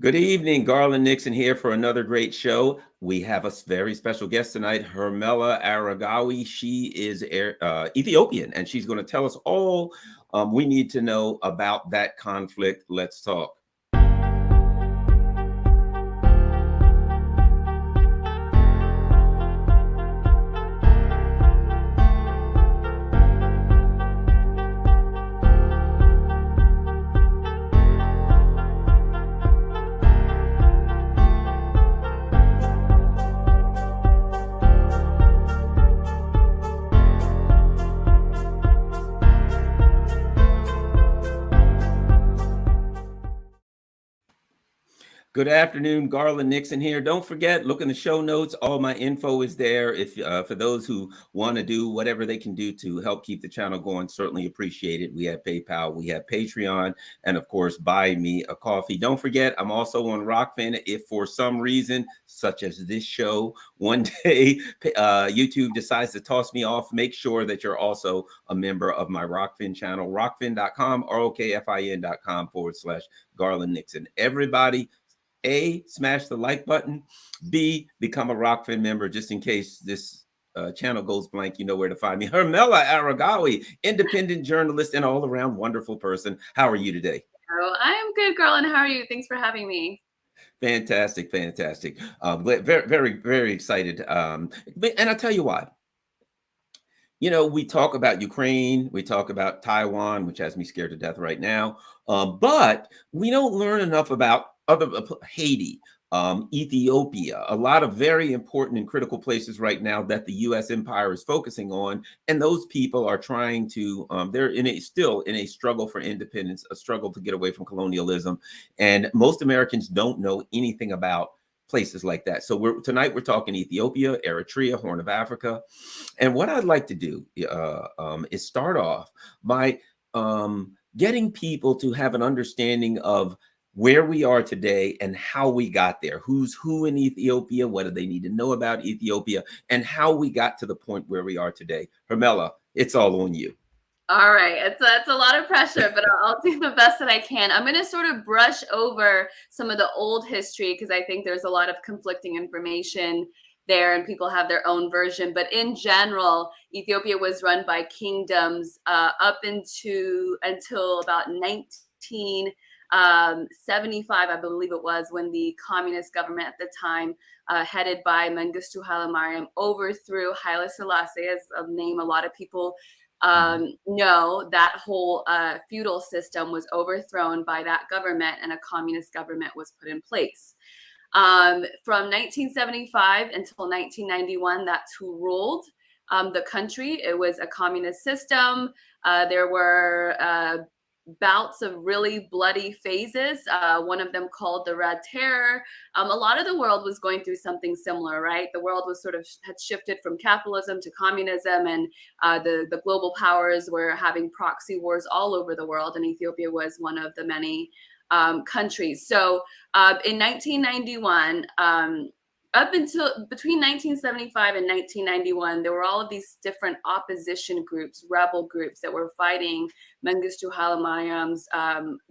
Good evening, Garland Nixon here for another great show. We have a very special guest tonight, Hermela Aregawi. She is Ethiopian, and she's going to tell us all we need to know about that conflict. Let's talk. Good afternoon, Garland Nixon here. Don't forget, look in the show notes. All my info is there. If for those who want to do whatever they can do to help keep the channel going, certainly appreciate it. We have PayPal, we have Patreon, and of course, buy me a coffee. Don't forget, I'm also on Rockfin. If for some reason, such as this show, one day YouTube decides to toss me off, make sure that you're also a member of my Rockfin channel, rockfin.com, rokfin.com/Garland Nixon. Everybody, A, smash the like button. B, become a Rockfin member just in case this channel goes blank. You know where to find me. Hermela Aregawi, independent journalist and all-around wonderful person. How are you today? Oh, I'm good, Garland. How are you? Thanks for having me. Fantastic, fantastic. Very, very, very excited. And I'll tell you why. You know, we talk about Ukraine, we talk about Taiwan, which has me scared to death right now, but we don't learn enough about other Haiti, Ethiopia, a lot of very important and critical places right now that the U.S. empire is focusing on, and those people are trying to. They're still in a struggle for independence, a struggle to get away from colonialism, and most Americans don't know anything about places like that. So tonight we're talking Ethiopia, Eritrea, Horn of Africa. And what I'd like to do is start off by getting people to have an understanding of where we are today and how we got there. Who's who in Ethiopia? What do they need to know about Ethiopia? And how we got to the point where we are today. Hermela, it's all on you. All right. It's a lot of pressure, but I'll do the best that I can. I'm going to sort of brush over some of the old history because I think there's a lot of conflicting information there and people have their own version. But in general, Ethiopia was run by kingdoms up until about 1975, I believe it was, when the communist government at the time, headed by Mengistu Haile Mariam, overthrew Haile Selassie, as a name a lot of people know. That whole feudal system was overthrown by that government and a communist government was put in place. From 1975 until 1991, that's who ruled the country. It was a communist system. There were bouts of really bloody phases, one of them called the Red Terror. A lot of the world was going through something similar, right? The world was sort of had shifted from capitalism to communism, and the global powers were having proxy wars all over the world, and Ethiopia was one of the many countries. So in 1991, up until between 1975 and 1991, there were all of these different opposition groups, rebel groups that were fighting Mengistu Haile Mariam's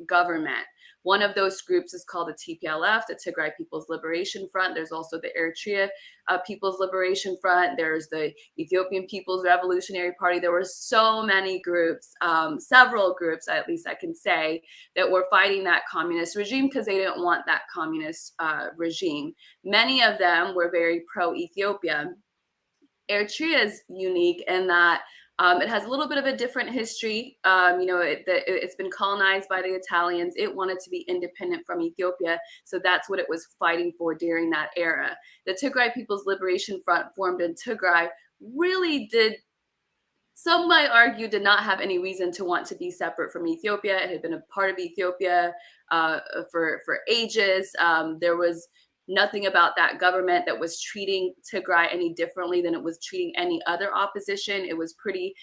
government. One of those groups is called the TPLF, the Tigray People's Liberation Front. There's also the Eritrea People's Liberation Front. There's the Ethiopian People's Revolutionary Party. There were so many groups, several groups, at least I can say, that were fighting that communist regime because they didn't want that communist regime. Many of them were very pro-Ethiopia. Eritrea is unique in that it has a little bit of a different history. It's been colonized by the Italians. It wanted to be independent from Ethiopia. So that's what it was fighting for during that era. The Tigray People's Liberation Front, formed in Tigray, really some might argue, did not have any reason to want to be separate from Ethiopia. It had been a part of Ethiopia for ages. There was nothing about that government that was treating Tigray any differently than it was treating any other opposition. It was pretty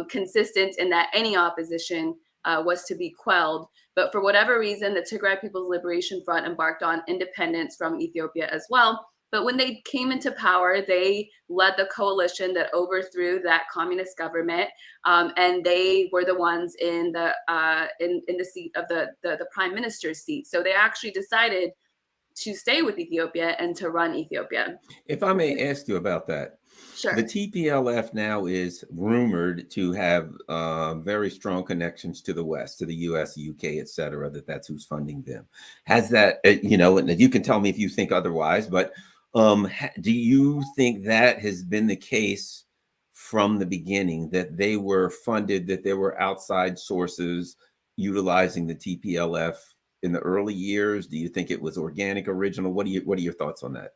consistent in that any opposition was to be quelled. But for whatever reason, the Tigray People's Liberation Front embarked on independence from Ethiopia as well. But when they came into power, they led the coalition that overthrew that communist government, and they were the ones in the seat of the prime minister's seat. So they actually decided to stay with Ethiopia and to run Ethiopia. If I may ask you about that, the Sure. TPLF now is rumored to have very strong connections to the West, to the US, UK, et cetera, that's who's funding them. Has that, and you can tell me if you think otherwise, but do you think that has been the case from the beginning, that they were funded, that there were outside sources utilizing the TPLF in the early years? Do you think it was organic, original? What are your thoughts on that?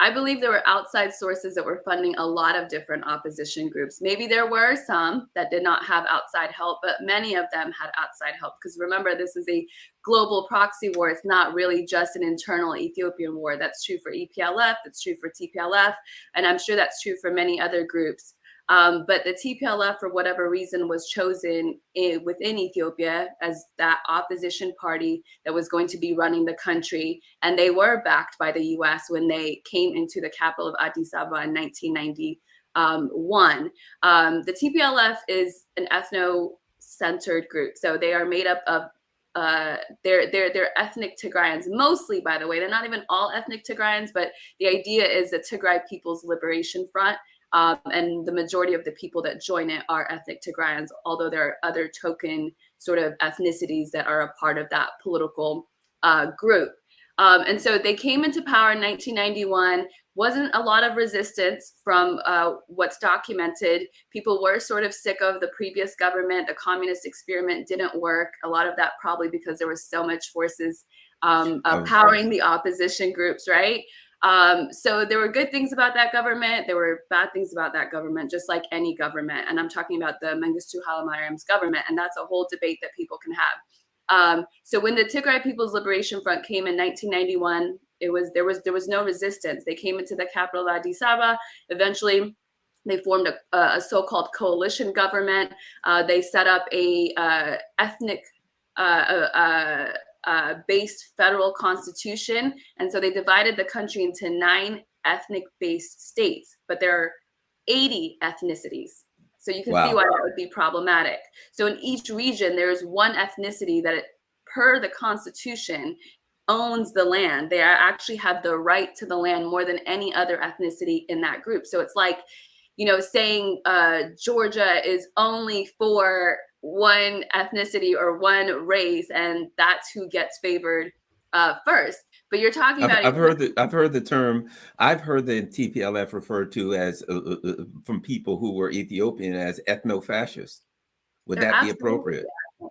I believe there were outside sources that were funding a lot of different opposition groups. Maybe there were some that did not have outside help, but many of them had outside help. Because remember, this is a global proxy war. It's not really just an internal Ethiopian war. That's true for EPLF, that's true for TPLF, and I'm sure that's true for many other groups. But the TPLF, for whatever reason, was chosen within Ethiopia as that opposition party that was going to be running the country. And they were backed by the US when they came into the capital of Addis Ababa in 1991. The TPLF is an ethno-centered group. So they are made up of they're ethnic Tigrayans, mostly, by the way. They're not even all ethnic Tigrayans, but the idea is the Tigray People's Liberation Front. And the majority of the people that join it are ethnic Tigrayans, although there are other token sort of ethnicities that are a part of that political group. And so they came into power in 1991. Wasn't a lot of resistance from what's documented. People were sort of sick of the previous government. The communist experiment didn't work. A lot of that probably because there was so much forces powering the opposition groups, right? So there were good things about that government. There were bad things about that government, just like any government. And I'm talking about the Mengistu Haile Mariam's government. And that's a whole debate that people can have. So when the Tigray People's Liberation Front came in 1991, there was no resistance. They came into the capital of Addis Ababa. Eventually, they formed a so-called coalition government. They set up a ethnic based federal constitution. And so they divided the country into 9 ethnic based states, but there are 80 ethnicities. So you can see why that would be problematic. So in each region, there's one ethnicity that, per the constitution, owns the land. They actually have the right to the land more than any other ethnicity in that group. So it's like, saying Georgia is only for one ethnicity or one race, and that's who gets favored first. But you're talking about I've heard the term. I've heard the TPLF referred to as from people who were Ethiopian as ethno-fascist. Would that be appropriate?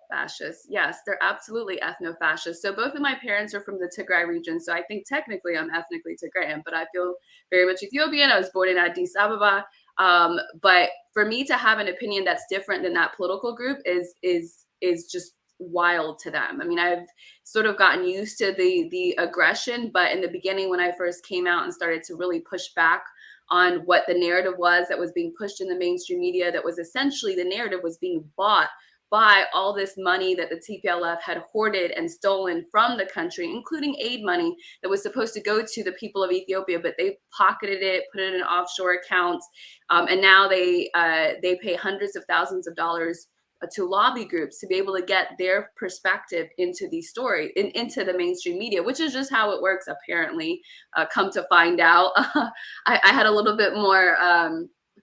Fascists. Yes, they're absolutely ethno-fascist. So both of my parents are from the Tigray region. So I think technically I'm ethnically Tigrayan, but I feel very much Ethiopian. I was born in Addis Ababa. But for me to have an opinion that's different than that political group is just wild to them. I mean, I've sort of gotten used to the aggression, but in the beginning, when I first came out and started to really push back on what the narrative was that was being pushed in the mainstream media, that was essentially the narrative was being bought by all this money that the TPLF had hoarded and stolen from the country, including aid money that was supposed to go to the people of Ethiopia, but they pocketed it, put it in offshore accounts, and now they pay hundreds of thousands of dollars to lobby groups to be able to get their perspective into these stories, into the mainstream media, which is just how it works, apparently. Come to find out, I had a little bit more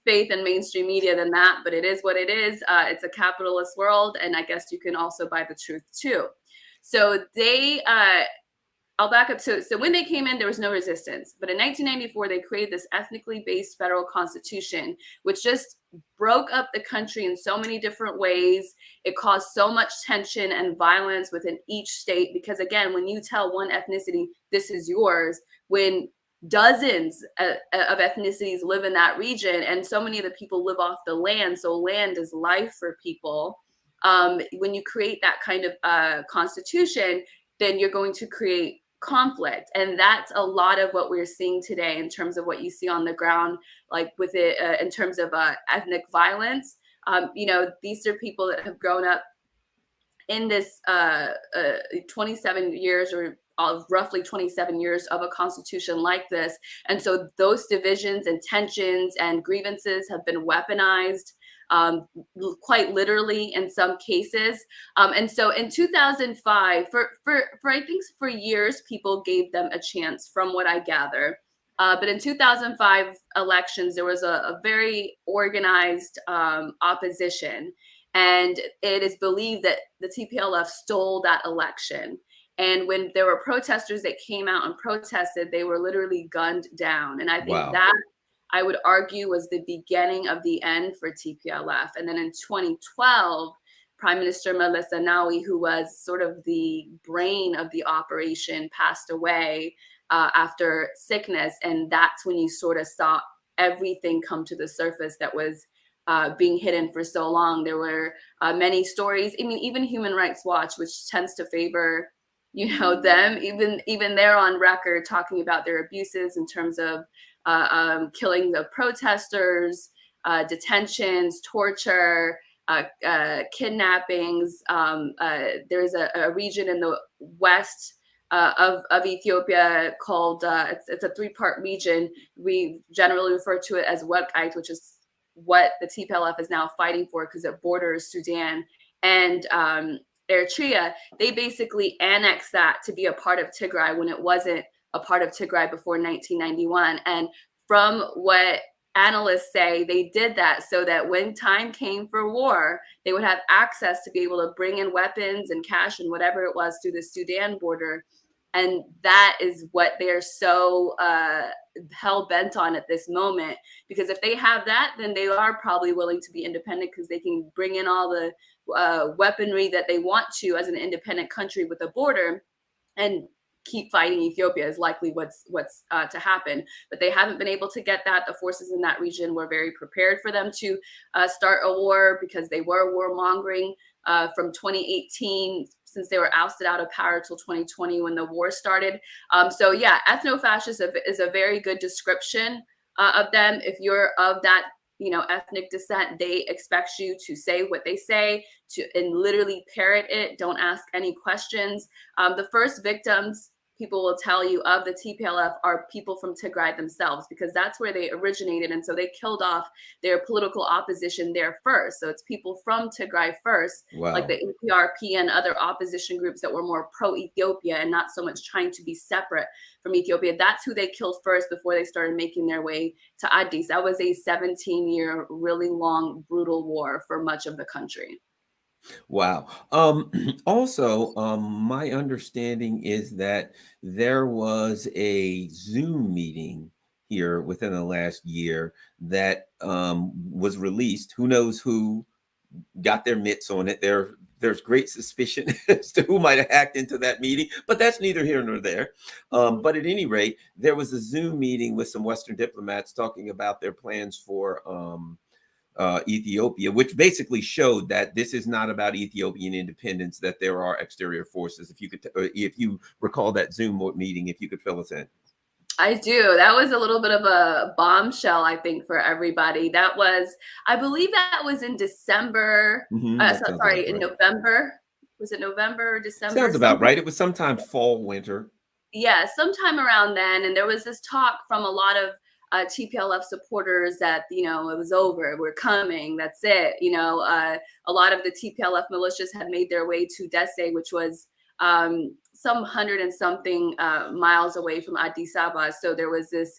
faith in mainstream media than that, but it is what it is. It's a capitalist world, and I guess you can also buy the truth too. So I'll back up. So when they came in, there was no resistance. But in 1994, they created this ethnically based federal constitution, which just broke up the country in so many different ways. It caused so much tension and violence within each state, because again, when you tell one ethnicity, this is yours, when dozens of ethnicities live in that region, and so many of the people live off the land, so land is life for people. When you create that kind of constitution, then you're going to create conflict. And that's a lot of what we're seeing today in terms of what you see on the ground, like with it in terms of ethnic violence. These are people that have grown up in this 27 years or of roughly 27 years of a constitution like this. And so those divisions and tensions and grievances have been weaponized, quite literally in some cases. And so in 2005, for I think for years, people gave them a chance, from what I gather. But in 2005 elections, there was a very organized opposition. And it is believed that the TPLF stole that election. And when there were protesters that came out and protested, they were literally gunned down. And I think Wow. that, I would argue, was the beginning of the end for TPLF. And then in 2012, Prime Minister Meles Zenawi, who was sort of the brain of the operation, passed away after sickness. And that's when you sort of saw everything come to the surface that was being hidden for so long. There were many stories. I mean, even Human Rights Watch, which tends to favor, them, even they're on record talking about their abuses in terms of killing of protesters, detentions, torture, kidnappings. There's a region in the west of Ethiopia called, it's a three-part region. We generally refer to it as Welkite, which is what the TPLF is now fighting for because it borders Sudan and Eritrea. They basically annexed that to be a part of Tigray when it wasn't a part of Tigray before 1991. And from what analysts say, they did that so that when time came for war, they would have access to be able to bring in weapons and cash and whatever it was through the Sudan border. And that is what they're so hell bent on at this moment, because if they have that, then they are probably willing to be independent because they can bring in all the weaponry that they want to as an independent country with a border, and keep fighting Ethiopia is likely what's to happen. But they haven't been able to get that. The forces in that region were very prepared for them to start a war because they were warmongering from 2018, since they were ousted out of power till 2020 when the war started. So yeah, ethnofascist is a very good description of them. If you're of that ethnic descent, they expect you to say what they say, and literally parrot it. Don't ask any questions. The first victims, people will tell you, of the TPLF are people from Tigray themselves, because that's where they originated. And so they killed off their political opposition there first. So it's people from Tigray first, like Wow. the EPRP and other opposition groups that were more pro-Ethiopia and not so much trying to be separate from Ethiopia. That's who they killed first before they started making their way to Addis. That was a 17-year, really long, brutal war for much of the country. Wow. Also, my understanding is that there was a Zoom meeting here within the last year that was released. Who knows who got their mitts on it? There's great suspicion as to who might have hacked into that meeting, but that's neither here nor there. But at any rate, there was a Zoom meeting with some Western diplomats talking about their plans for Ethiopia, which basically showed that this is not about Ethiopian independence, that there are exterior forces. If you recall that Zoom meeting, if you could fill us in. I do. That was a little bit of a bombshell, I think, for everybody. That was, I believe that was in December. That sounds about In right. November. Was it November or December? Sounds about right. It was sometime fall, winter. Yeah, sometime around then. And there was this talk from a lot of TPLF supporters that, it was over, we're coming, that's it. A lot of the TPLF militias had made their way to Desse, which was some 100 and something miles away from Addis Ababa. So there was this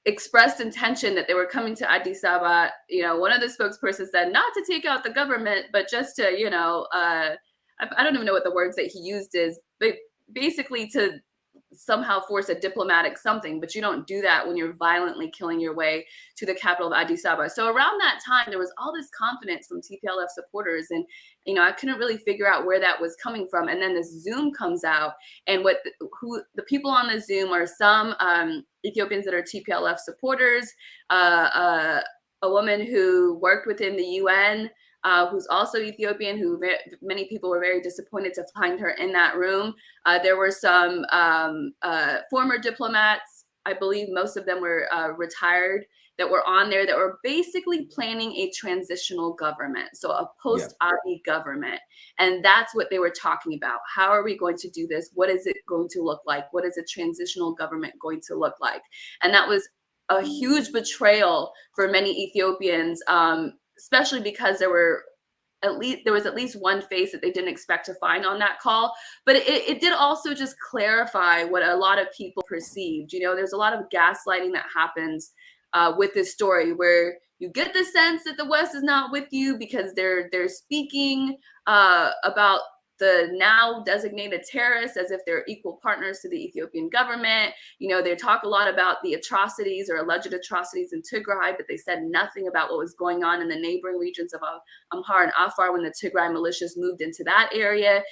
expressed intention that they were coming to Addis Ababa. One of the spokespersons said not to take out the government, but just to, I don't even know what the words that he used is, but basically to somehow force a diplomatic something, but you don't do that when you're violently killing your way to the capital of Addis Ababa. So around that time, there was all this confidence from TPLF supporters, and I couldn't really figure out where that was coming from. And then this Zoom comes out, and who the people on the Zoom are some Ethiopians that are TPLF supporters, a woman who worked within the UN, who's also Ethiopian, who many people were very disappointed to find her in that room. There were some former diplomats. I believe most of them were retired, that were on there that were basically planning a transitional government, so a Yeah. post-Abiy government. And that's what they were talking about. How are we going to do this? What is it going to look like? What is a transitional government going to look like? And that was a huge betrayal for many Ethiopians, especially because there was at least one face that they didn't expect to find on that call. But it did also just clarify what a lot of people perceived. You know, there's a lot of gaslighting that happens with this story, where you get the sense that the West is not with you because they're speaking about the now designated terrorists as if they're equal partners to the Ethiopian government. You know, they talk a lot about the atrocities or alleged atrocities in Tigray, but they said nothing about what was going on in the neighboring regions of Amhara and Afar when the Tigray militias moved into that area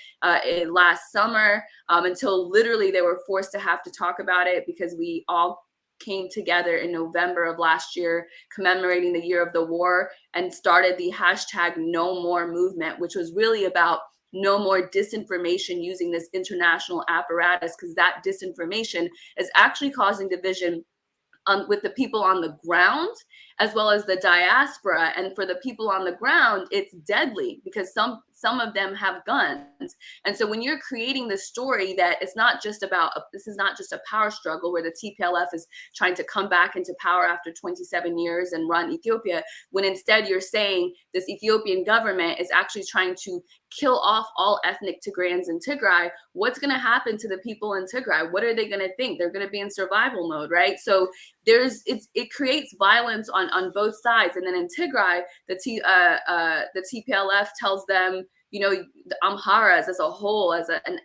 last summer, until literally they were forced to have to talk about it because we all came together in November of last year, commemorating the year of the war, and started the hashtag No More movement, which was really about no more disinformation using this international apparatus, because that disinformation is actually causing division with the people on the ground as well as the diaspora. And for the people on the ground, it's deadly because some of them have guns. And so when you're creating this story that it's not just about, this is not just a power struggle where the TPLF is trying to come back into power after 27 years and run Ethiopia, when instead you're saying this Ethiopian government is actually trying to kill off all ethnic Tigrayans in Tigray, what's going to happen to the people in Tigray? What are they going to think? They're going to be in survival mode, right? So it creates violence on both sides. And then in Tigray, the TPLF tells them, you know, the Amharas as a whole, as an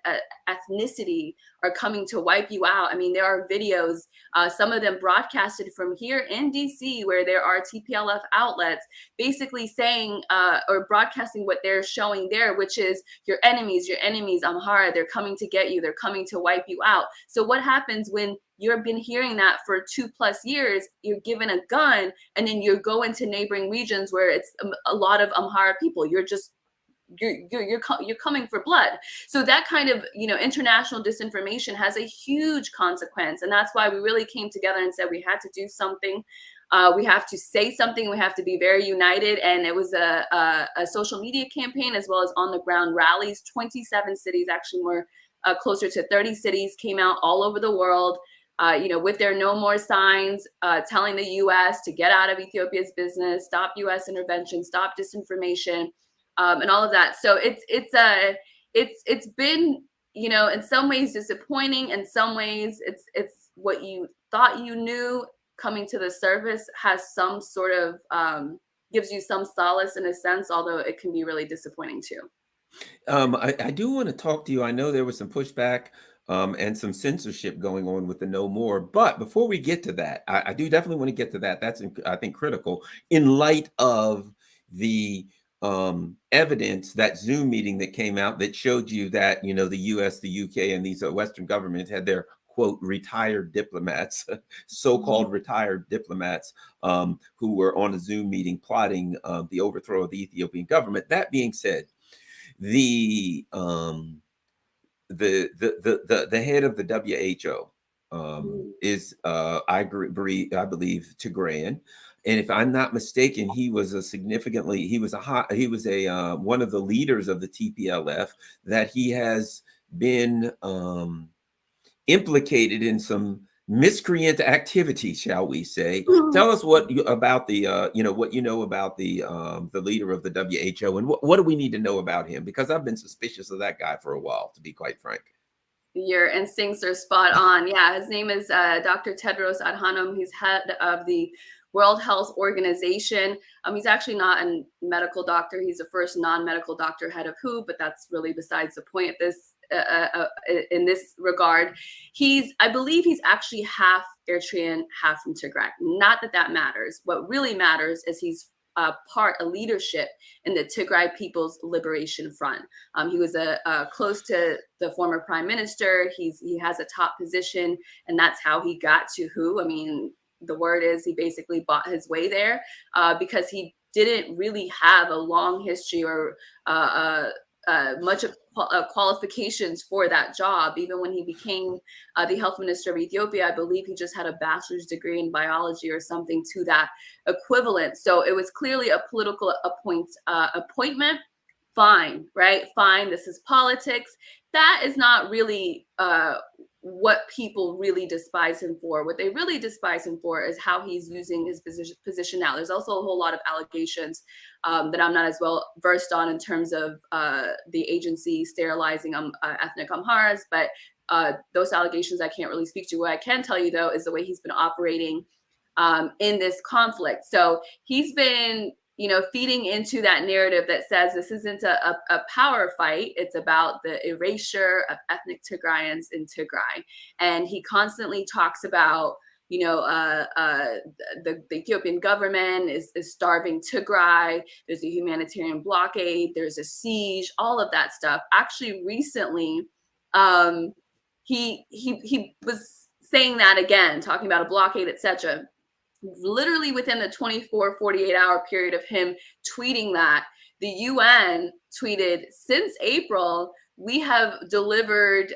ethnicity, are coming to wipe you out. I mean, there are videos, some of them broadcasted from here in DC, where there are TPLF outlets basically saying or broadcasting what they're showing there, which is your enemies, Amhara, they're coming to get you, they're coming to wipe you out. So what happens when you've been hearing that for 2+ years, you're given a gun, and then you go into neighboring regions where it's a lot of Amhara people, you're coming for blood. So that kind of, you know, international disinformation has a huge consequence. And that's why we really came together and said we had to do something. We have to say something. We have to be very united. And it was a social media campaign as well as on the ground rallies. 27 cities, actually more closer to 30 cities, came out all over the world, you know, with their no more signs, telling the U.S. to get out of Ethiopia's business, stop U.S. intervention, stop disinformation, and all of that. So it's been, you know, in some ways disappointing. In some ways, it's what you thought you knew coming to the surface has some sort of gives you some solace in a sense, although it can be really disappointing too. I do want to talk to you. I know there was some pushback and some censorship going on with the No More. But before we get to that, I do definitely want to get to that. That's, I think, critical in light of the evidence, that Zoom meeting that came out that showed you that, you know, the US, the UK, and these Western governments had their, quote, retired diplomats, so-called retired diplomats, who were on a Zoom meeting plotting the overthrow of the Ethiopian government. That being said, the head of the WHO is I believe Tigrayan, and if I'm not mistaken, he was one of the leaders of the TPLF, that he has been implicated in some miscreant activity, shall we say. Tell us what about the what you know about the leader of the WHO, and what do we need to know about him, because I've been suspicious of that guy for a while, to be quite frank. Your instincts are spot on. Yeah, his name is Dr. Tedros Adhanom. He's head of the World Health Organization. He's actually not a medical doctor. He's the first non-medical doctor head of WHO, but that's really besides the point at this in this regard. I believe he's actually half Eritrean, half from Tigray. Not that that matters. What really matters is he's a leadership in the Tigray People's Liberation Front. He was close to the former prime minister. He has a top position, and that's how he got to WHO. I mean, the word is he basically bought his way there because he didn't really have a long history or much qualifications for that job. Even when he became the health minister of Ethiopia, I believe he just had a bachelor's degree in biology or something to that equivalent. So it was clearly a political appointment. Fine, right? Fine. This is politics. That is not really what people really despise him for. What they really despise him for is how he's using his position now. There's also a whole lot of allegations that I'm not as well versed on in terms of the agency sterilizing ethnic Amharas, but those allegations I can't really speak to. What I can tell you, though, is the way he's been operating in this conflict. So he's been, feeding into that narrative that says this isn't a power fight. It's about the erasure of ethnic Tigrayans in Tigray. And he constantly talks about, the Ethiopian government is starving Tigray. There's a humanitarian blockade. There's a siege, all of that stuff. Actually, recently, he was saying that again, talking about a blockade, etc. Literally within the 48-hour period of him tweeting that, the UN tweeted, since April, we have delivered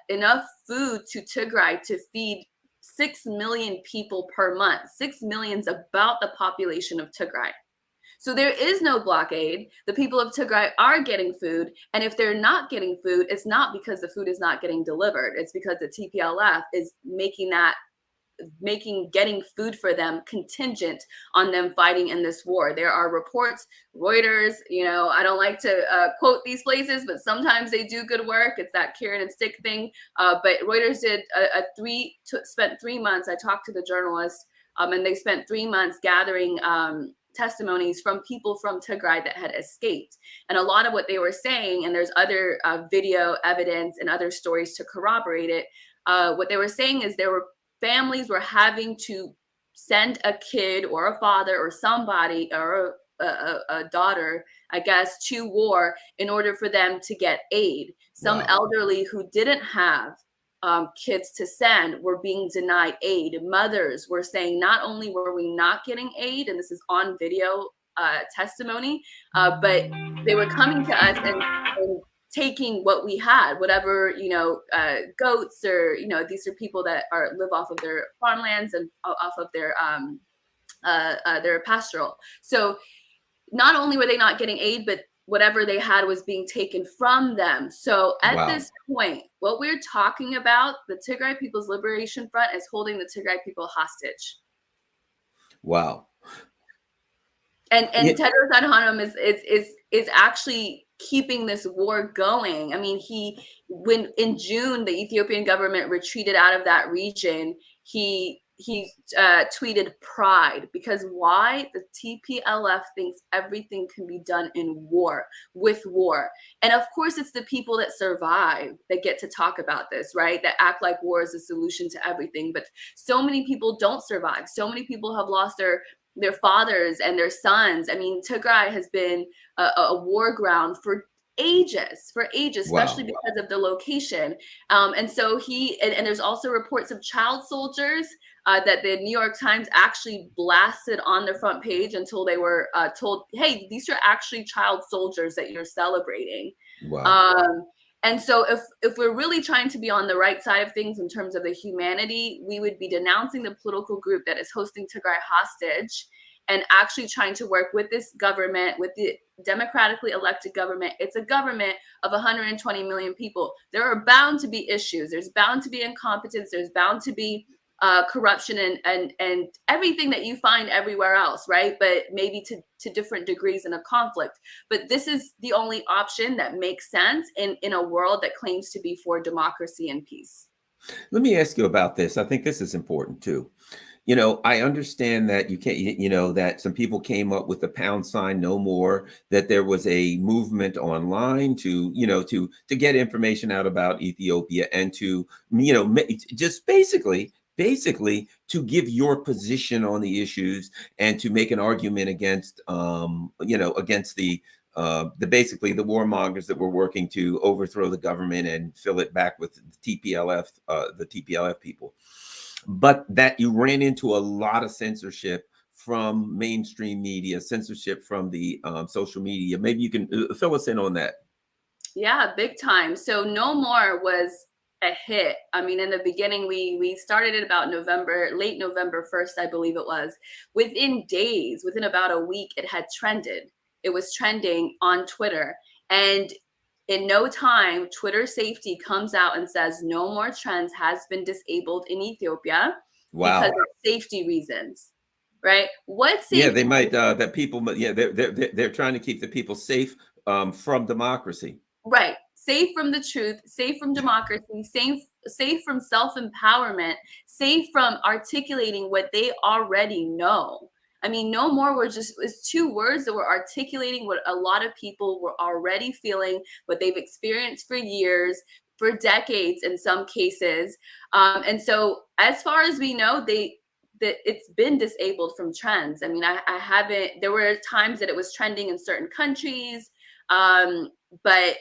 enough food to Tigray to feed 6 million people per month. 6 million is about the population of Tigray. So there is no blockade. The people of Tigray are getting food. And if they're not getting food, it's not because the food is not getting delivered. It's because the TPLF is getting food for them contingent on them fighting in this war. There are reports, Reuters, I don't like to quote these places, but sometimes they do good work. It's that carrot and stick thing. But Reuters did spent 3 months. I talked to the journalist, and they spent 3 months gathering testimonies from people from Tigray that had escaped. And a lot of what they were saying, and there's other video evidence and other stories to corroborate it, what they were saying is families were having to send a kid or a father or somebody or a daughter, I guess, to war in order for them to get aid. Some elderly who didn't have kids to send were being denied aid. Mothers were saying, not only were we not getting aid, and this is on video testimony, but they were coming to us and taking what we had, whatever, goats, or, these are people that live off of their farmlands and off of their pastoral. So not only were they not getting aid, but whatever they had was being taken from them. So at this point, what we're talking about, the Tigray People's Liberation Front is holding the Tigray people hostage. Wow. And Tedros Adhanom is actually keeping this war going. I mean, when in June the Ethiopian government retreated out of that region, he tweeted pride, because why? The TPLF thinks everything can be done with war. And of course, it's the people that survive that get to talk about this, right? That act like war is a solution to everything. But so many people don't survive. So many people have lost their fathers and their sons. I mean, Tigray has been a war ground for ages, especially because of the location. And so and there's also reports of child soldiers that the New York Times actually blasted on their front page until they were told, hey, these are actually child soldiers that you're celebrating. And so if we're really trying to be on the right side of things in terms of the humanity, we would be denouncing the political group that is hosting Tigray hostage and actually trying to work with this government, with the democratically elected government. It's a government of 120 million people. There are bound to be issues. There's bound to be incompetence. There's bound to be corruption and everything that you find everywhere else, right? But maybe to different degrees in a conflict. But this is the only option that makes sense in a world that claims to be for democracy and peace. Let me ask you about this. I think this is important too. I understand that you can't, that some people came up with the £, no more, that there was a movement online to get information out about Ethiopia and to, just basically to give your position on the issues and to make an argument against, against the basically the warmongers that were working to overthrow the government and fill it back with the TPLF people. But that you ran into a lot of censorship from mainstream media, censorship from the social media. Maybe you can fill us in on that. Yeah, big time. So No More was a hit. I mean, in the beginning, we started it about late November 1st, I believe it was. Within days, within about a week, it had trended. It was trending on Twitter. And in no time, Twitter safety comes out and says No More Trends has been disabled in Ethiopia because of Wow. safety reasons. Right? What Yeah, safety? they might that people, but yeah, they're trying to keep the people safe from democracy. Right. Safe from the truth, safe from democracy, safe from self-empowerment, safe from articulating what they already know. I mean, No More were just it's two words that were articulating what a lot of people were already feeling, what they've experienced for years, for decades in some cases. And so as far as we know, that it's been disabled from trends. I mean, I haven't, there were times that it was trending in certain countries. But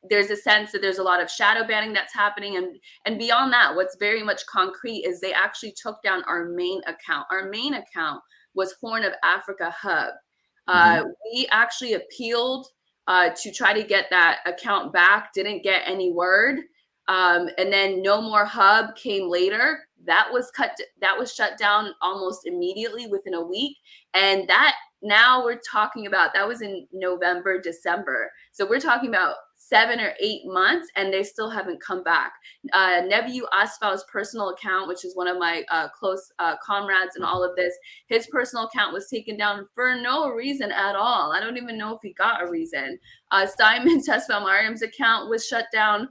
there's a sense that there's a lot of shadow banning that's happening, and beyond that, what's very much concrete is they actually took down our main account. Our main account was Horn of Africa Hub. Hmm. We actually appealed to try to get that account back, didn't get any word. And then No More Hub came later. That was shut down almost immediately within a week. And that now we're talking about, that was in November, December. So we're talking about 7 or 8 months, and they still haven't come back. Nebiu Asfal's personal account, which is one of my close comrades in all of this, his personal account was taken down for no reason at all. I don't even know if he got a reason. Simon Tesfa Mariam's account was shut down.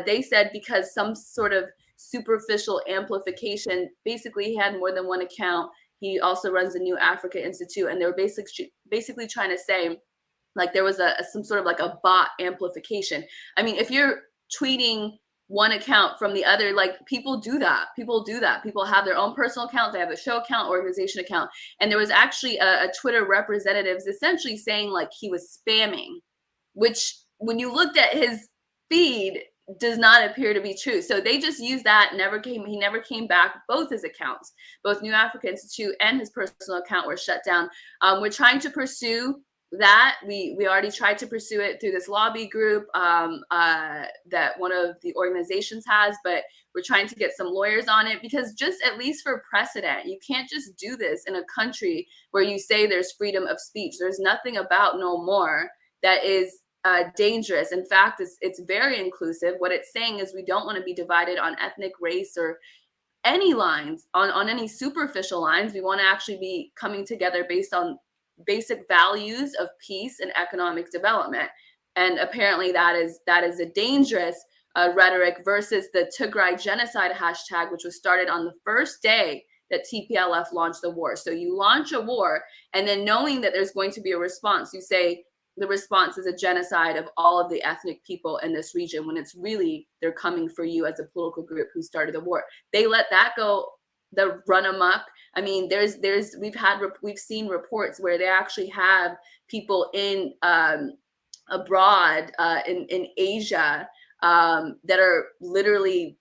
They said because some sort of superficial amplification. Basically, he had more than one account. He also runs the New Africa Institute, and they were basically trying to say, like, there was some sort of like a bot amplification. I mean, if you're tweeting one account from the other, like, people do that. People have their own personal accounts. They have a show account, organization account. And there was actually a Twitter representatives essentially saying like he was spamming, which when you looked at his feed does not appear to be true. So they just used that, he never came back. Both his accounts, both New Africa Institute and his personal account, were shut down. We're trying to pursue that. We already tried to pursue it through this lobby group that one of the organizations has, but we're trying to get some lawyers on it, because just at least for precedent, you can't just do this in a country where you say there's freedom of speech. There's nothing about No More that is dangerous. In fact, it's very inclusive. What it's saying is we don't want to be divided on ethnic, race, or any lines, on any superficial lines. We want to actually be coming together based on basic values of peace and economic development. And apparently that is a dangerous rhetoric versus the Tigray genocide hashtag, which was started on the first day that TPLF launched the war. So you launch a war, and then knowing that there's going to be a response, you say the response is a genocide of all of the ethnic people in this region, when it's really they're coming for you as a political group who started the war. They let that go, the run amok. I mean, we've seen reports where they actually have people in abroad in Asia that are literally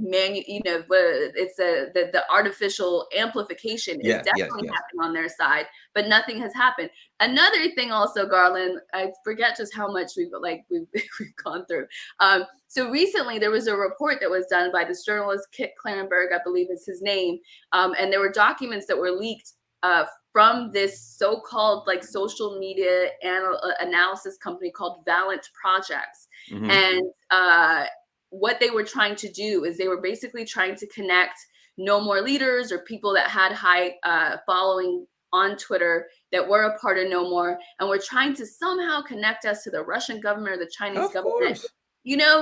it's the artificial amplification is Yes, yes, definitely yes. happening on their side, but nothing has happened. Another thing also, Garland, I forget just how much we've gone through. So recently there was a report that was done by this journalist, Kit Clarenberg, I believe is his name, and there were documents that were leaked from this so-called like social media analysis company called Valent Projects. Hmm. And what they were trying to do is they were basically trying to connect No More leaders or people that had high following on Twitter that were a part of No More, and were trying to somehow connect us to the Russian government or the Chinese Of government, course.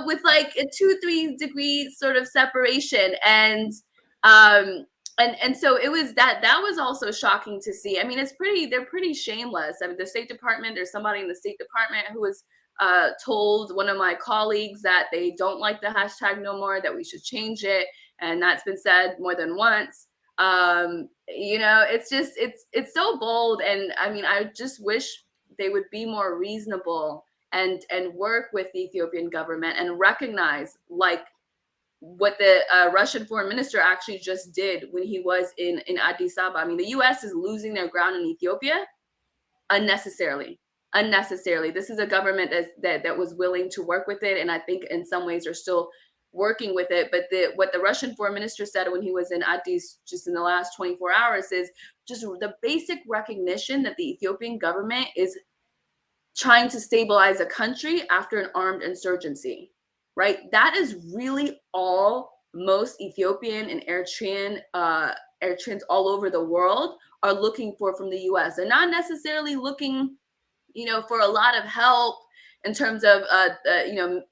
with like a 2-3 degree sort of separation. And so it was that was also shocking to see. I mean, they're pretty shameless. I mean, the State Department, there's somebody in the State Department who was told one of my colleagues that they don't like the hashtag No More, that we should change it. And that's been said more than once. It's so bold. And I mean, I just wish they would be more reasonable and work with the Ethiopian government and recognize, like, what the Russian foreign minister actually just did when he was in Addis Ababa. I mean, the U.S. is losing their ground in Ethiopia unnecessarily. unnecessarily. This is a government that was willing to work with it, and I think in some ways are still working with it. But what the Russian foreign minister said when he was in Addis just in the last 24 hours is just the basic recognition that the Ethiopian government is trying to stabilize a country after an armed insurgency, right? That is really all most Ethiopian and Eritreans all over the world are looking for from the US. They're not necessarily looking, for a lot of help in terms of,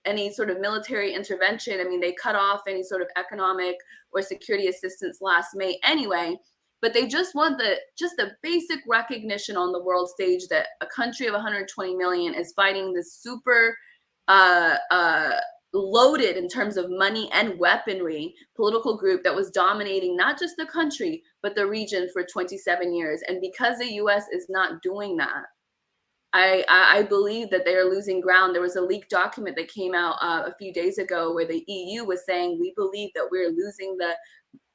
any sort of military intervention. I mean, they cut off any sort of economic or security assistance last May anyway. But they just want the basic recognition on the world stage that a country of 120 million is fighting this super loaded in terms of money and weaponry political group that was dominating not just the country but the region for 27 years. And because the US is not doing that, I believe that they are losing ground. There was a leaked document that came out a few days ago where the EU was saying, we believe that we're losing the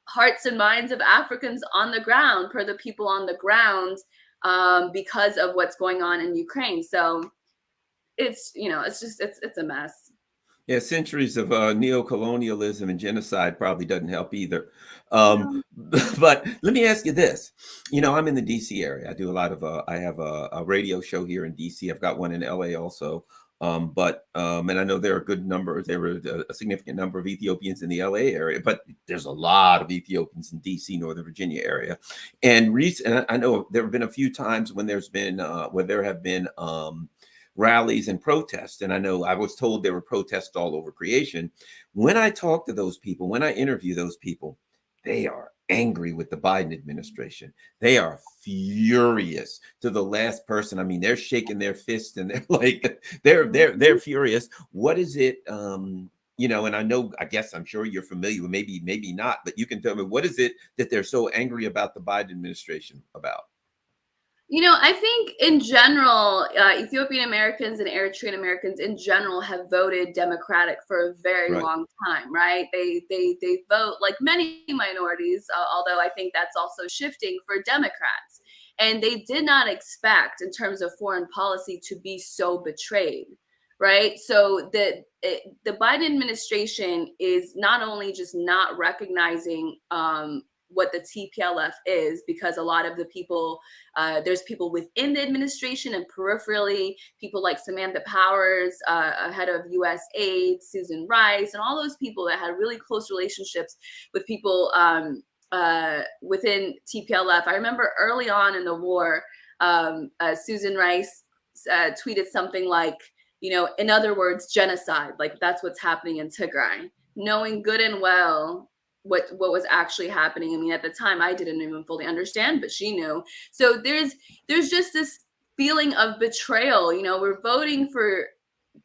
hearts and minds of Africans on the ground, per the people on the ground, because of what's going on in Ukraine. So it's a mess. Yeah, centuries of neocolonialism and genocide probably doesn't help either. No. But let me ask you this. I'm in the DC area. I do a lot of, I have a radio show here in DC. I've got one in LA also. And I know there were a significant number of Ethiopians in the LA area, but there's a lot of Ethiopians in DC, Northern Virginia area. And I know there have been a few times when there have been rallies and protests. And I know I was told there were protests all over creation. When I talk to those people, when I interview those people, they are angry with the Biden administration. They are furious to the last person. I mean, they're shaking their fists and they're like, they're furious. What is it? And I guess I'm sure you're familiar with, maybe not, but you can tell me, what is it that they're so angry about the Biden administration about? I think in general, Ethiopian Americans and Eritrean Americans in general have voted Democratic for a very Right. long time, right? They vote like many minorities, although I think that's also shifting for Democrats. And they did not expect, in terms of foreign policy, to be so betrayed, right? So the Biden administration is not only just not recognizing what the TPLF is, because a lot of the people, there's people within the administration and peripherally, people like Samantha Powers, head of USAID, Susan Rice, and all those people that had really close relationships with people within TPLF. I remember early on in the war, Susan Rice tweeted something like, in other words, genocide, like that's what's happening in Tigray, knowing good and well what was actually happening. I mean, at the time I didn't even fully understand, but she knew. So there's just this feeling of betrayal. We're voting for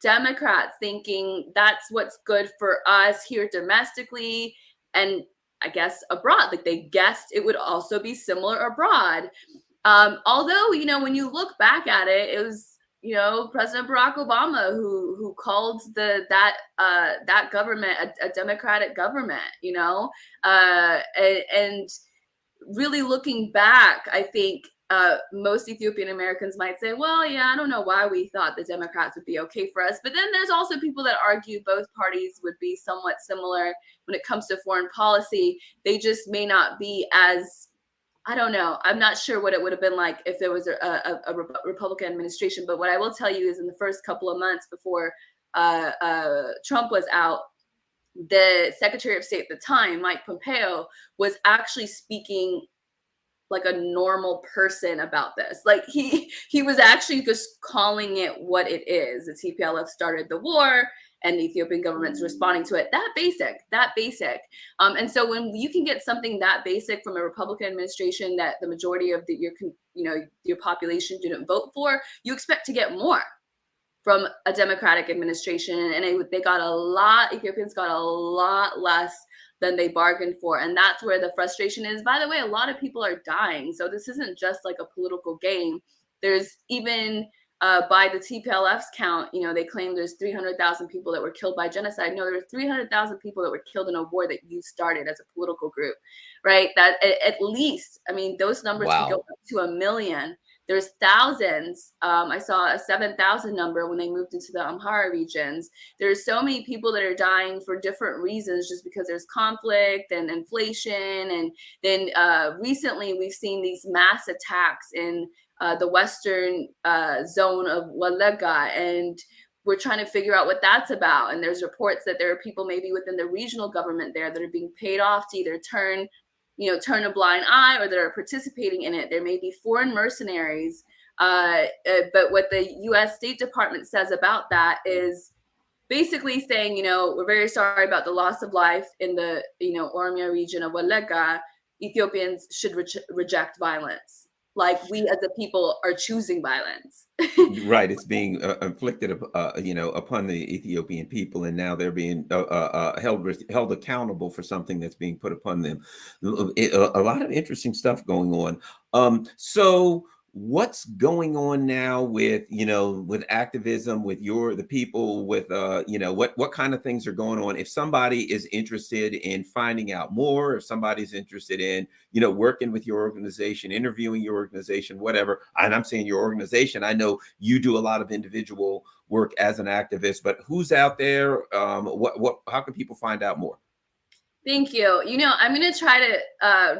Democrats thinking that's what's good for us here domestically, and I guess abroad, like they guessed it would also be similar abroad. Although, when you look back at it, it was, President Barack Obama who called that government a democratic government, and really looking back, I think most Ethiopian Americans might say, well, yeah, I don't know why we thought the Democrats would be okay for us. But then there's also people that argue both parties would be somewhat similar when it comes to foreign policy. They just may not be as, I don't know. I'm not sure what it would have been like if there was a Republican administration. But what I will tell you is in the first couple of months before Trump was out, the Secretary of State at the time, Mike Pompeo, was actually speaking like a normal person about this. Like he was actually just calling it what it is. The TPLF started the war and the Ethiopian government's responding to it. That basic. And so when you can get something that basic from a Republican administration that the majority of your population didn't vote for, you expect to get more from a Democratic administration. And Ethiopians got a lot less than they bargained for. And that's where the frustration is. By the way, a lot of people are dying. So this isn't just like a political game. There's even by the TPLF's count, they claim there's 300,000 people that were killed by genocide. No, there's 300,000 people that were killed in a war that you started as a political group, right? That at least, I mean, those numbers can go up to 1 million. There's thousands. I saw a 7,000 number when they moved into the Amhara regions. There's so many people that are dying for different reasons, just because there's conflict and inflation. And then recently we've seen these mass attacks in the western zone of Walega, and we're trying to figure out what that's about. And there's reports that there are people maybe within the regional government there that are being paid off to either turn a blind eye, or that are participating in it. There may be foreign mercenaries. But what the U.S. State Department says about that is basically saying, we're very sorry about the loss of life in the, Oromia region of Walega. Ethiopians should reject violence. Like, we as a people are choosing violence. Right, it's being inflicted, upon the Ethiopian people, and now they're being held accountable for something that's being put upon them. A lot of interesting stuff going on. So what's going on now with with activism, with the people, with what kind of things are going on? If somebody is interested in finding out more, if somebody's interested in working with your organization, interviewing your organization, whatever, and I'm saying your organization, I know you do a lot of individual work as an activist, but who's out there? How can people find out more? Thank you. I'm going to try to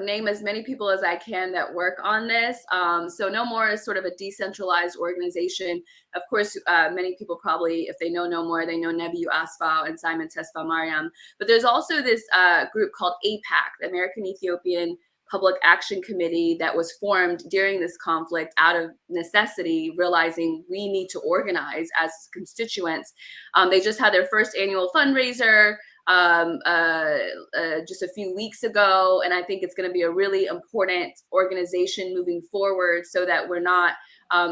name as many people as I can that work on this. So No More is sort of a decentralized organization. Of course, many people probably, if they know No More, they know Nebiyu Asfaw and Simon Tesfa Mariam. But there's also this group called APAC, the American Ethiopian Public Action Committee, that was formed during this conflict out of necessity, realizing we need to organize as constituents. They just had their first annual fundraiser just a few weeks ago. And I think it's going to be a really important organization moving forward, so that we're not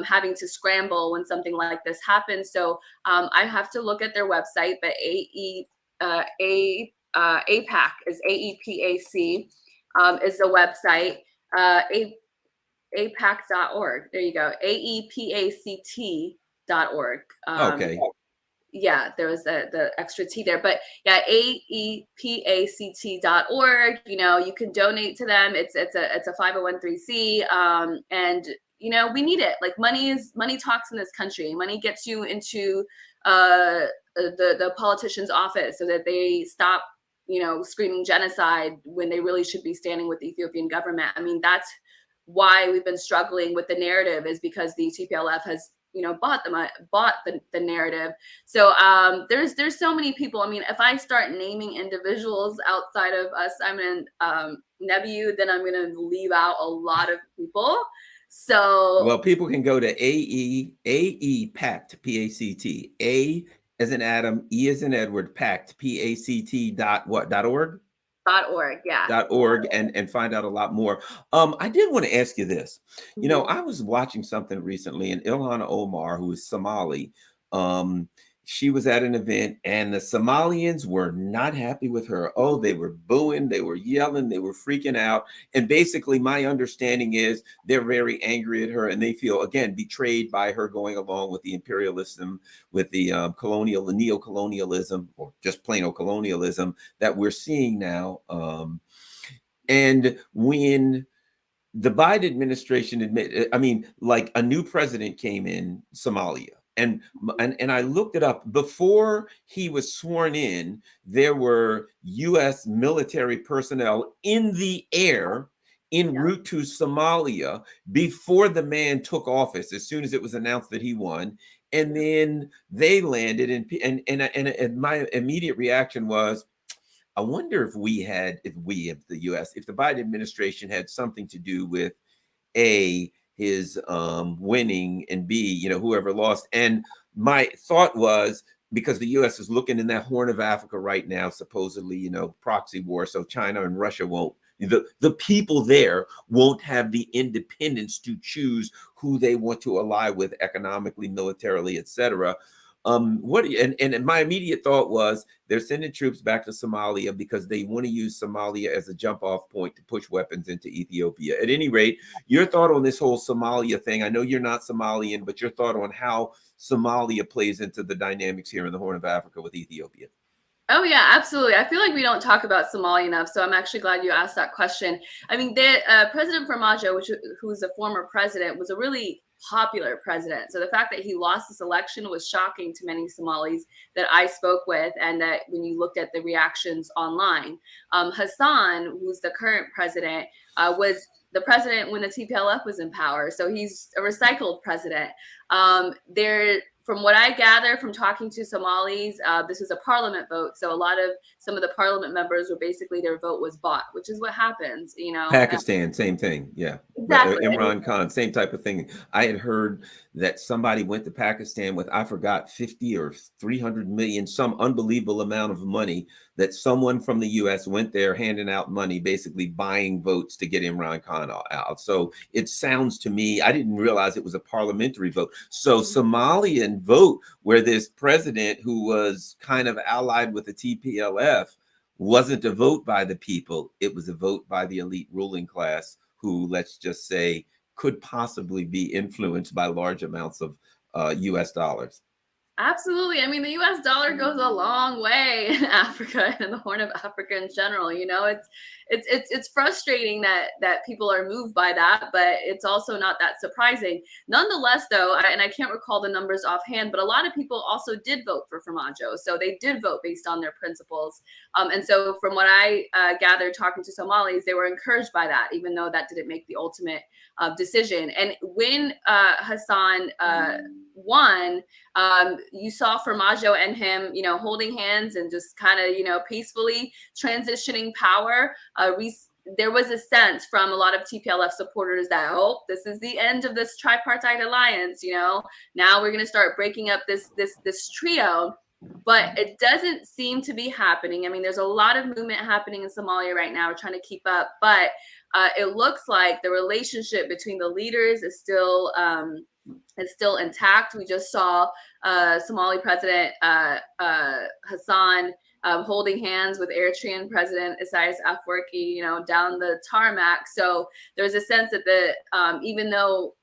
having to scramble when something like this happens. So I have to look at their website, but APAC is AEPAC is the website. APAC.org. There you go. AEPACT.org. Okay. Yeah, there was the extra T there, but yeah, AEPACT.org. You can donate to them. It's a 501(c)(3), and we need it. Like, money talks in this country. Money gets you into the politician's office, so that they stop screaming genocide when they really should be standing with the Ethiopian government. I mean, that's why we've been struggling with the narrative, is because the TPLF has bought the narrative. So there's so many people. I mean, if I start naming individuals outside of us, I'm in Nebiyu, then I'm going to leave out a lot of people. So, well, people can go to AEPACT, PACT, A as in Adam, E as in Edward, PACT, PACT .org? .org, yeah. .org, and find out a lot more. I did want to ask you this. I was watching something recently, and Ilhan Omar, who is Somali, she was at an event, and the Somalians were not happy with her. Oh, they were booing, they were yelling, they were freaking out. And basically, my understanding is they're very angry at her, and they feel, again, betrayed by her going along with the imperialism, with the neo-colonialism, or just plain old colonialism that we're seeing now. And when the Biden administration like a new president came in Somalia, and I looked it up. Before he was sworn in, there were U.S. military personnel in the air en route to Somalia before the man took office, as soon as it was announced that he won. And then they landed, and my immediate reaction was, I wonder if the U.S., if the Biden administration had something to do with his winning, and B, whoever lost. And my thought was, because the U.S. is looking in that Horn of Africa right now, supposedly, proxy war, so China and Russia won't. The people there won't have the independence to choose who they want to ally with economically, militarily, etc. And my immediate thought was, they're sending troops back to Somalia because they want to use Somalia as a jump off point to push weapons into Ethiopia. At any rate, your thought on this whole Somalia thing, I know you're not Somalian, but your thought on how Somalia plays into the dynamics here in the Horn of Africa with Ethiopia. Oh yeah, absolutely. I feel like we don't talk about Somalia enough, so I'm actually glad you asked that question. I mean, President Farmajo, who was a former president, was a really popular president. So the fact that he lost this election was shocking to many Somalis that I spoke with, and that when you looked at the reactions online, Hassan, who's the current president, was the president when the TPLF was in power. So he's a recycled president. There From what I gather from talking to Somalis, this is a parliament vote. So some of the parliament members were basically their vote was bought, which is what happens, you know. Pakistan, same thing. Yeah. But Exactly. I mean, Imran Khan, same type of thing. I had heard that somebody went to Pakistan with, I forgot, 50 or 300 million, some unbelievable amount of money, that someone from the US went there handing out money, basically buying votes to get Imran Khan out. So it sounds to me, I didn't realize it was a parliamentary vote. So Somalian vote, where this president who was kind of allied with the TPLF, wasn't a vote by the people. It was a vote by the elite ruling class, who, let's just say, could possibly be influenced by large amounts of US dollars. absolutely. I mean, the US dollar goes a long way in Africa and the Horn of Africa in general. You know, it's frustrating that people are moved by that, but it's also not that surprising. Nonetheless, though, and I can't recall the numbers offhand, but a lot of people also did vote for Farmajo. So they did vote based on their principles. And so from what I gathered talking to Somalis, they were encouraged by that, even though that didn't make the ultimate decision. And when Hassan won, you saw Formaggio and him, you know, holding hands and just kind of, you know, peacefully transitioning power. There was a sense from a lot of TPLF supporters that, oh, this is the end of this tripartite alliance. You know, now we're going to start breaking up this trio. But it doesn't seem to be happening. I mean, there's a lot of movement happening in Somalia right now. We're trying to keep up, but it looks like the relationship between the leaders is still intact. We just saw Somali President Hassan holding hands with Eritrean President Isaias Afwerki, you know, down the tarmac. So there's a sense that even though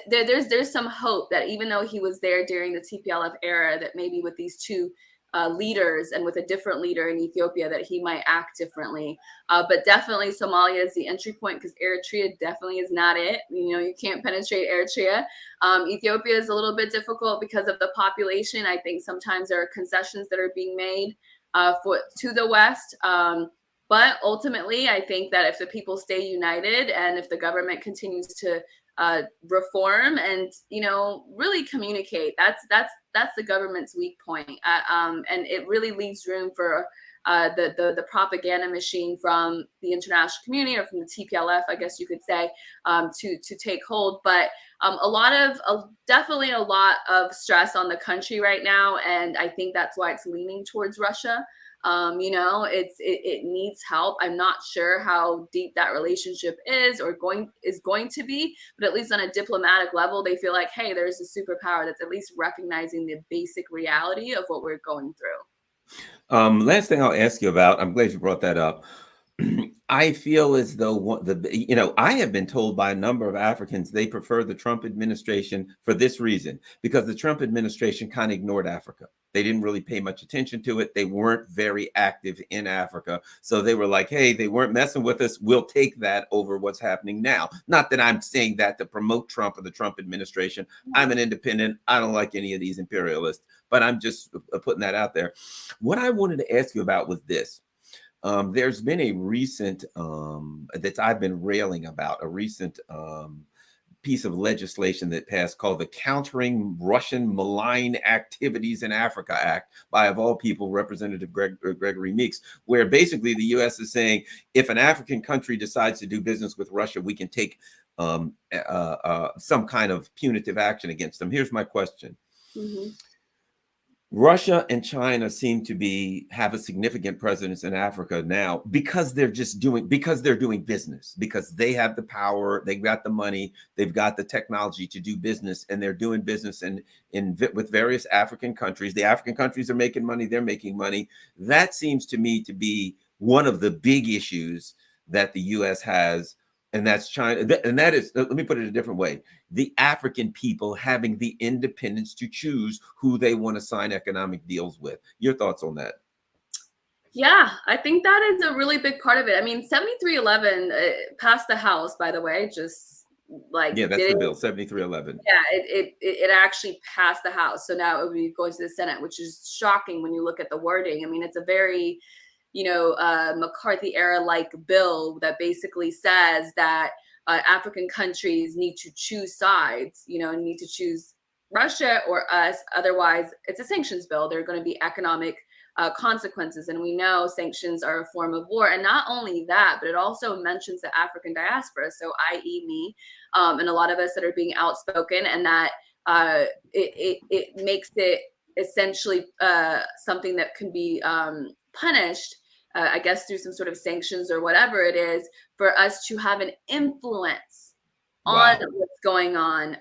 there's some hope that even though he was there during the TPLF era, that maybe with these two leaders and with a different leader in Ethiopia, that he might act differently. But definitely Somalia is the entry point, because Eritrea definitely is not it. You know, you can't penetrate Eritrea. Ethiopia is a little bit difficult because of the population. I think sometimes there are concessions that are being made to the West. But ultimately, I think that if the people stay united and if the government continues to reform and, you know, really communicate, that's the government's weak point. And it really leaves room for the propaganda machine from the international community, or from the TPLF, I guess you could say, to take hold. But definitely a lot of stress on the country right now, and I think that's why it's leaning towards Russia. You know, it needs help. I'm not sure how deep that relationship is going to be, but at least on a diplomatic level, they feel like, hey, there's a superpower that's at least recognizing the basic reality of what we're going through. Last thing I'll ask you about, I'm glad you brought that up. I feel as though I have been told by a number of Africans they prefer the Trump administration for this reason, because the Trump administration kind of ignored Africa. They didn't really pay much attention to it. They weren't very active in Africa. So they were like, hey, they weren't messing with us. We'll take that over what's happening now. Not that I'm saying that to promote Trump or the Trump administration. I'm an independent. I don't like any of these imperialists, but I'm just putting that out there. What I wanted to ask you about was this. There's been a recent that I've been railing about, a recent piece of legislation that passed called the Countering Russian Malign Activities in Africa Act by, of all people, Representative Gregory Meeks, where basically the U.S. is saying, if an African country decides to do business with Russia, we can take some kind of punitive action against them. Here's my question. Mm-hmm. Russia and China seem to have a significant presence in Africa now because they're doing business, because they have the power, they've got the money, they've got the technology to do business, and they're doing business with various African countries. The African countries are making money, they're making money. That seems to me to be one of the big issues that the U.S. has And that's China. And that is, let me put it a different way, the African people having the independence to choose who they want to sign economic deals with. Your thoughts on that? Yeah, I think that is a really big part of it. I mean, 7311 passed the House, by the way, just like Yeah, that's did the it. bill, 7311. Yeah, it actually passed the House. So now it would be going to the Senate, which is shocking when you look at the wording. I mean, it's a very, McCarthy era like bill that basically says that African countries need to choose sides, need to choose Russia or us. Otherwise, it's a sanctions bill. There are going to be economic consequences. And we know sanctions are a form of war. And not only that, but it also mentions the African diaspora. So, i.e., me, and a lot of us that are being outspoken, and that it makes it essentially something that can be punished, I guess, through some sort of sanctions or whatever it is, for us to have an influence on Wow. what's going on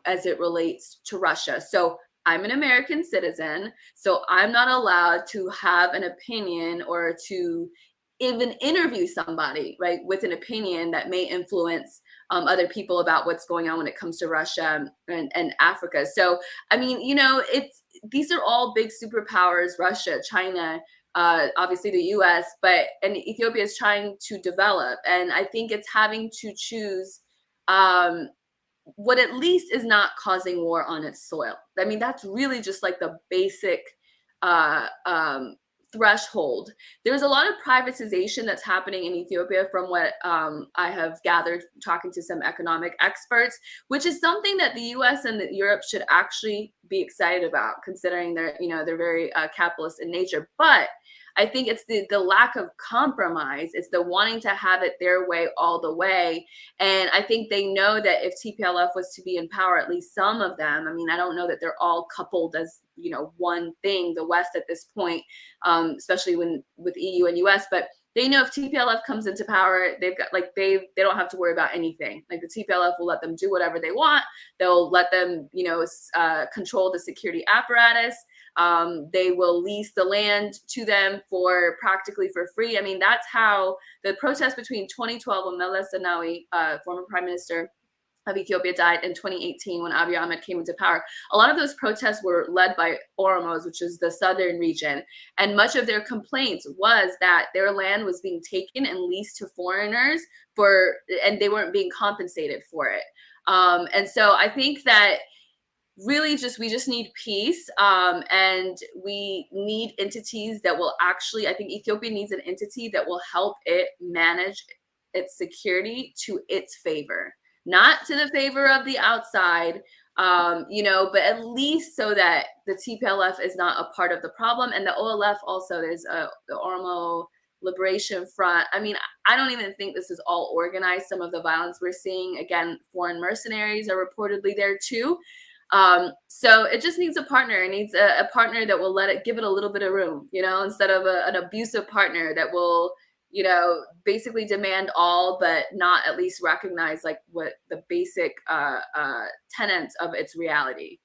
as it relates to Russia. So I'm an American citizen, so I'm not allowed to have an opinion or to even interview somebody, right, with an opinion that may influence other people about what's going on when it comes to Russia and Africa. So, I mean, these are all big superpowers: Russia, China, obviously the U.S., and Ethiopia is trying to develop, and I think it's having to choose um, what at least is not causing war on its soil. I mean, that's really just like the basic uh, um, threshold. There's a lot of privatization that's happening in Ethiopia, from what I have gathered talking to some economic experts, which is something that the U.S. and Europe should actually be excited about, considering they're very capitalist in nature. But I think it's the lack of compromise. It's the wanting to have it their way all the way. And I think they know that if TPLF was to be in power, at least some of them, I mean, I don't know that they're all coupled as, one thing, the West at this point, especially with EU and US, but they know if TPLF comes into power, they've got they don't have to worry about anything. Like, the TPLF will let them do whatever they want. They'll let them, control the security apparatus. They will lease the land to them for practically for free. I mean, that's how the protest between 2012 when Meles Zenawi, former prime minister of Ethiopia, died, in 2018 when Abiy Ahmed came into power. A lot of those protests were led by Oromos, which is the southern region. And much of their complaints was that their land was being taken and leased to foreigners and they weren't being compensated for it. And so I think that really we just need peace, and we need entities that will actually, I think Ethiopia needs an entity that will help it manage its security to its favor, not to the favor of the outside, but at least so that the TPLF is not a part of the problem. And the OLF also, there's the Oromo Liberation Front. I mean, I don't even think this is all organized. Some of the violence we're seeing, again, foreign mercenaries are reportedly there too. So it just needs a partner. It needs a partner that will give it a little bit of room, instead of an abusive partner that will, basically demand all, but not at least recognize like what the basic tenets of its reality.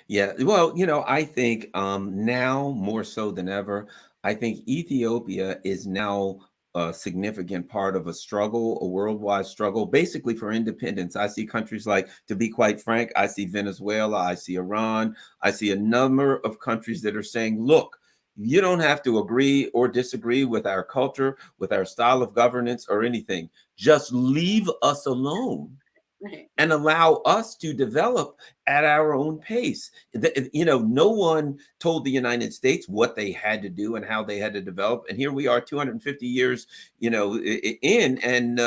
Yeah, well, I think now more so than ever, I think Ethiopia is now a significant part of a struggle, a worldwide struggle, basically for independence. I see countries like, to be quite frank, I see Venezuela, I see Iran, I see a number of countries that are saying, look, you don't have to agree or disagree with our culture, with our style of governance or anything. Just leave us alone Right. and allow us to develop at our own pace. No one told the United States what they had to do and how they had to develop. And here we are 250 years, in, and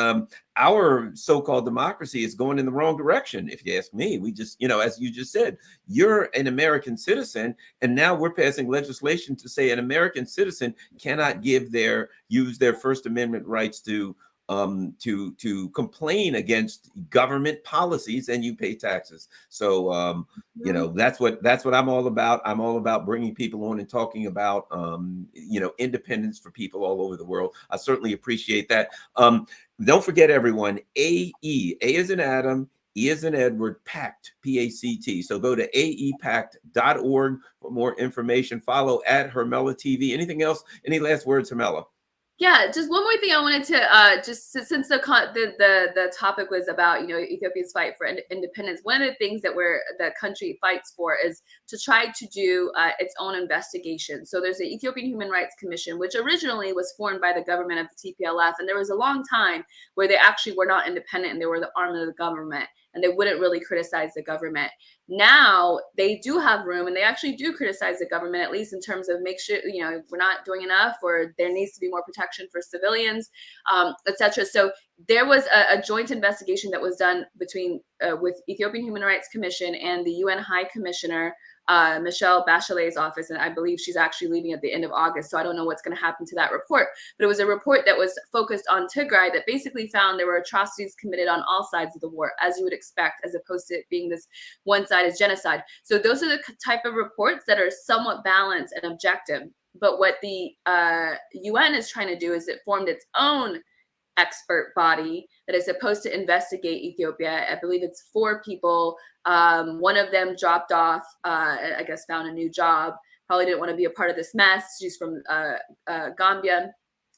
our so-called democracy is going in the wrong direction. If you ask me, we just, as you just said, you're an American citizen. And now we're passing legislation to say an American citizen cannot use their First Amendment rights to complain against government policies, and you pay taxes. So that's what I'm all about. I'm all about bringing people on and talking about independence for people all over the world. I certainly appreciate that. Don't forget, everyone, A is in Adam, E is in Edward, PACT, PACT. So go to aepact.org for more information. Follow at Hermela TV. Anything else? Any last words, Hermela? Yeah, just one more thing I wanted to just since the topic was about Ethiopia's fight for independence. One of the things that the country fights for is to try to do its own investigation. So there's the Ethiopian Human Rights Commission, which originally was formed by the government of the TPLF, and there was a long time where they actually were not independent and they were the arm of the government, and they wouldn't really criticize the government. Now they do have room, and they actually do criticize the government, at least in terms of make sure we're not doing enough, or there needs to be more protection for civilians, etc. So there was a joint investigation that was done between with Ethiopian Human Rights Commission and the UN High Commissioner Michelle Bachelet's office, and I believe she's actually leaving at the end of August. So I don't know what's going to happen to that report. But it was a report that was focused on Tigray that basically found there were atrocities committed on all sides of the war, as you would expect, as opposed to it being this one-sided genocide. So those are the type of reports that are somewhat balanced and objective. But what the UN is trying to do is it formed its own expert body that is supposed to investigate Ethiopia. I believe it's 4 people. One of them dropped off, I guess found a new job, probably didn't want to be a part of this mess. She's from Gambia.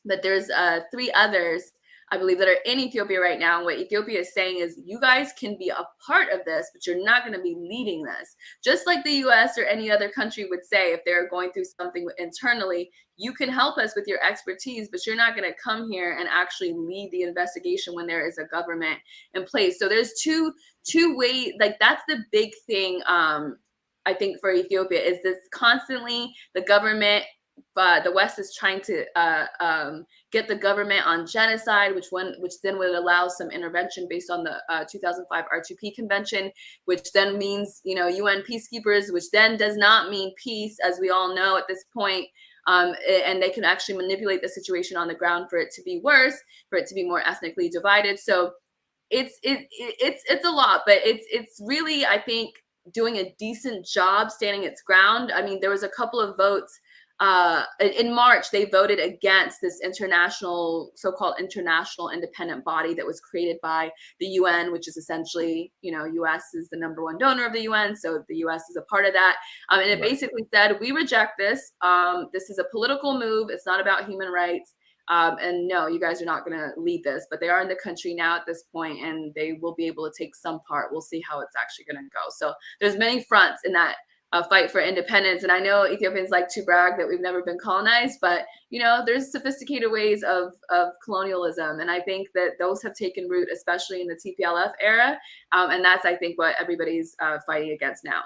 But there's 3 others, I believe, that are in Ethiopia right now. And what Ethiopia is saying is, you guys can be a part of this, but you're not going to be leading this. Just like the US or any other country would say, if they're going through something internally, you can help us with your expertise, but you're not going to come here and actually lead the investigation when there is a government in place. So there's two ways, like that's the big thing, I think, for Ethiopia, is this constantly the government, the West is trying to get the government on genocide, which then would allow some intervention based on the 2005 R2P convention, which then means UN peacekeepers, which then does not mean peace, as we all know at this point. And they can actually manipulate the situation on the ground for it to be worse, for it to be more ethnically divided. So it's a lot, but it's really, I think, doing a decent job standing its ground. I mean, there was a couple of votes in March. They voted against this so-called international independent body that was created by the UN, which is essentially, US is the #1 donor of the UN, so the US is a part of that. And it basically said, we reject this. This is a political move. It's not about human rights. And no, you guys are not going to lead this, but they are in the country now at this point, and they will be able to take some part. We'll see how it's actually going to go. So there's many fronts in that fight for independence. And I know Ethiopians like to brag that we've never been colonized, but there's sophisticated ways of colonialism. And I think that those have taken root, especially in the TPLF era. And that's, I think, what everybody's fighting against now.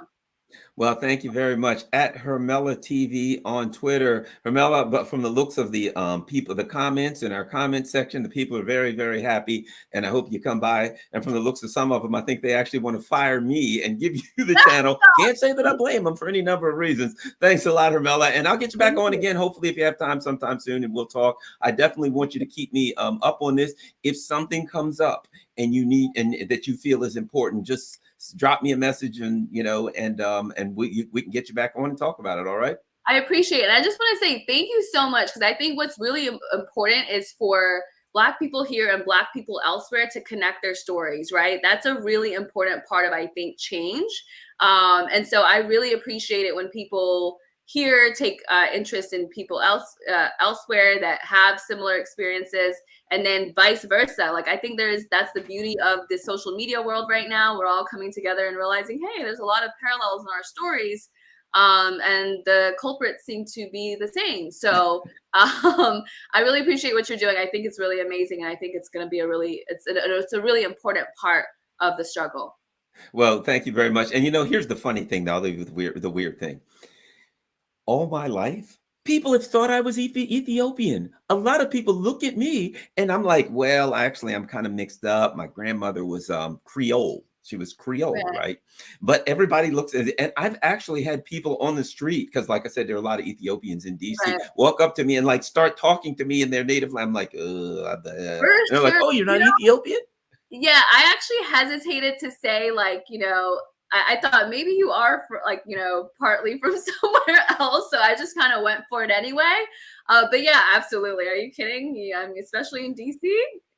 Well, thank you very much. At Hermela TV on Twitter. Hermela, but from the looks of the people, the comments in our comment section, the people are very, very happy. And I hope you come by. And from the looks of some of them, I think they actually want to fire me and give you the channel. Can't say that I blame them for any number of reasons. Thanks a lot, Hermela. And I'll get you back on again, hopefully, if you have time sometime soon, and we'll talk. I definitely want you to keep me up on this. If something comes up and you need, and that you feel is important, just drop me a message, and and we can get you back on and talk about it. All right. I appreciate it. I just want to say thank you so much, because I think what's really important is for Black people here and Black people elsewhere to connect their stories, right? That's a really important part of, I think, change. And so I really appreciate it when people here take interest in people elsewhere that have similar experiences, and then vice versa. Like, I think that's the beauty of the social media world right now. We're all coming together and realizing, hey, there's a lot of parallels in our stories, and the culprits seem to be the same. So I really appreciate what you're doing. I think it's really amazing, and I think it's going to be it's a really important part of the struggle. Well, thank you very much. And here's the funny thing, though, the weird thing. All my life, people have thought I was Ethiopian. A lot of people look at me and I'm like, well, actually, I'm kind of mixed up. My grandmother was Creole. She was Creole, right? But everybody looks at it. And I've actually had people on the street, because like I said, there are a lot of Ethiopians in DC, walk up to me and like start talking to me in their native language. I'm like, and they're like, oh, you're not Ethiopian? Yeah, I actually hesitated to say, like, I thought maybe you are, partly from somewhere else. So I just kind of went for it anyway. But yeah, absolutely. Are you kidding? Yeah, I mean, especially in DC.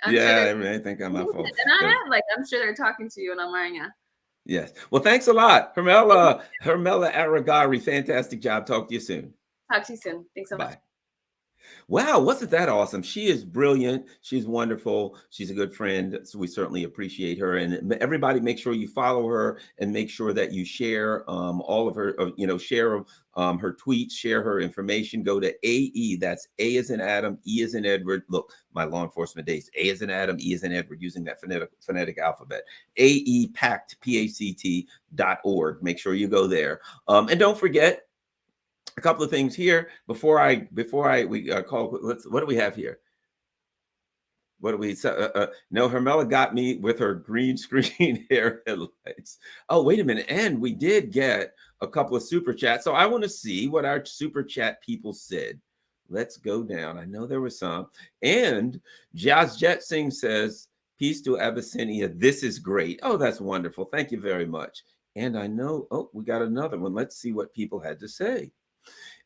I think I'm my fault. And I'm sure they're talking to you, and I'm wearing a. Yes. Well, thanks a lot, Hermela Aregawi. Fantastic job. Talk to you soon. Talk to you soon. Thanks so much. Bye. Wow, wasn't that awesome? She is brilliant. She's wonderful. She's a good friend. So we certainly appreciate her. And everybody, make sure you follow her and make sure that you share all of her, share her tweets, share her information. Go to AE. That's A as in Adam, E as in Edward. Look, my law enforcement days. A as in Adam, E as in Edward, using that phonetic alphabet. AEPACT, PACT.org. Make sure you go there. And don't forget, a couple of things here we call. What do we have here? What do we? No, Hermela got me with her green screen hair headlights. Oh, wait a minute, and we did get a couple of super chats. So I want to see what our super chat people said. Let's go down. I know there was some. And Jazz Jet Singh says, "Peace to Abyssinia. This is great." Oh, that's wonderful. Thank you very much. And I know. Oh, we got another one. Let's see what people had to say.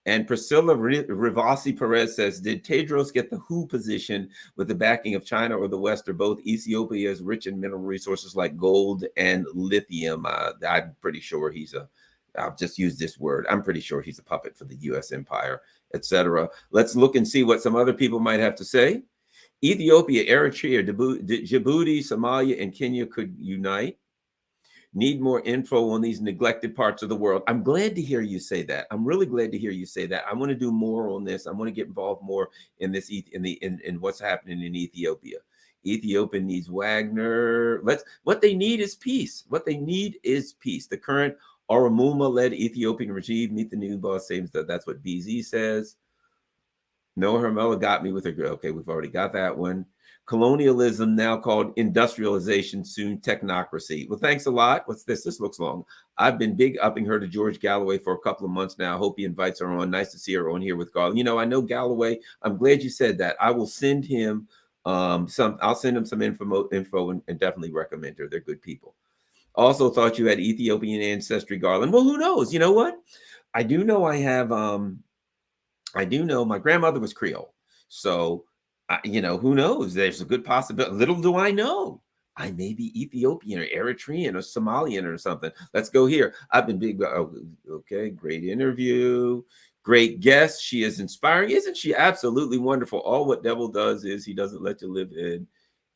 And Priscilla Rivasi Perez says, did Tedros get the WHO position with the backing of China or the West, or both? Ethiopia is rich in mineral resources like gold and lithium. I'm pretty sure I'll just use this word. I'm pretty sure he's a puppet for the U.S. empire, etc. Let's look and see what some other people might have to say. Ethiopia, Eritrea, Djibouti, Somalia, and Kenya could unite. Need more info on these neglected parts of the world. I'm glad to hear you say that. I'm really glad to hear you say that. I want to do more on this. I want to get involved more in this in what's happening in Ethiopia. Ethiopia needs Wagner. What they need is peace. What they need is peace. The current Oromuma-led Ethiopian regime, meet the new boss, saves that. That's what BZ says. No, Hermela got me with her. Okay, we've already got that one. Colonialism, now called industrialization, soon technocracy. Well, thanks a lot. What's this? This looks long. I've been big upping her to George Galloway for a couple of months now. Hope he invites her on. Nice to see her on here with Garland. I know Galloway. I'm glad you said that. I will send him I'll send him some info and definitely recommend her. They're good people. Also thought you had Ethiopian ancestry, Garland. Well, who knows? You know what? I do know I have I do know my grandmother was Creole. So who knows? There's a good possibility. Little do I know, I may be Ethiopian or Eritrean or Somalian or something. Let's go here. I've been big. Okay, great interview. Great guest. She is inspiring. Isn't she absolutely wonderful? All what devil does is he doesn't let you live in.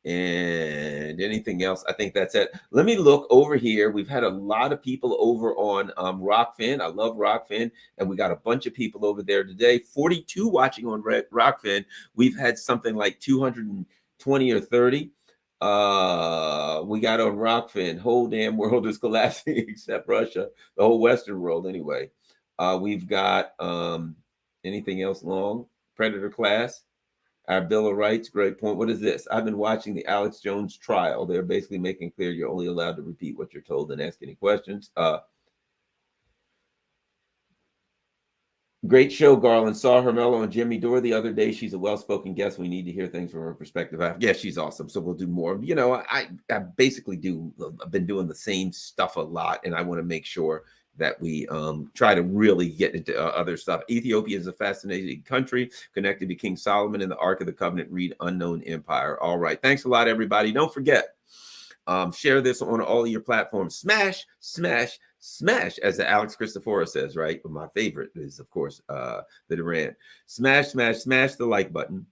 And anything else? I think that's it. Let me look over here. We've had a lot of people over on Rockfin. I love Rockfin. And we got a bunch of people over there today. 42 watching on Rockfin. We've had something like 220 or 30. We got on Rockfin. Whole damn world is collapsing except Russia. The whole Western world anyway. We've got anything else long? Predator class. Our Bill of Rights, great point. What is this? I've been watching the Alex Jones trial. They're basically making clear you're only allowed to repeat what you're told and ask any questions. Great show, Garland. Saw Hermela on Jimmy Dore the other day. She's a well-spoken guest. We need to hear things from her perspective. Yeah, she's awesome. So we'll do more. I basically I've been doing the same stuff a lot, and I want to make sure that we try to really get into other stuff. Ethiopia is a fascinating country connected to King Solomon and the Ark of the Covenant. Read Unknown Empire. All right. Thanks a lot, everybody. Don't forget, share this on all of your platforms. Smash, smash, smash, as the Alex Christophorus says, right? But my favorite is, of course, the Durant. Smash, smash, smash the like button.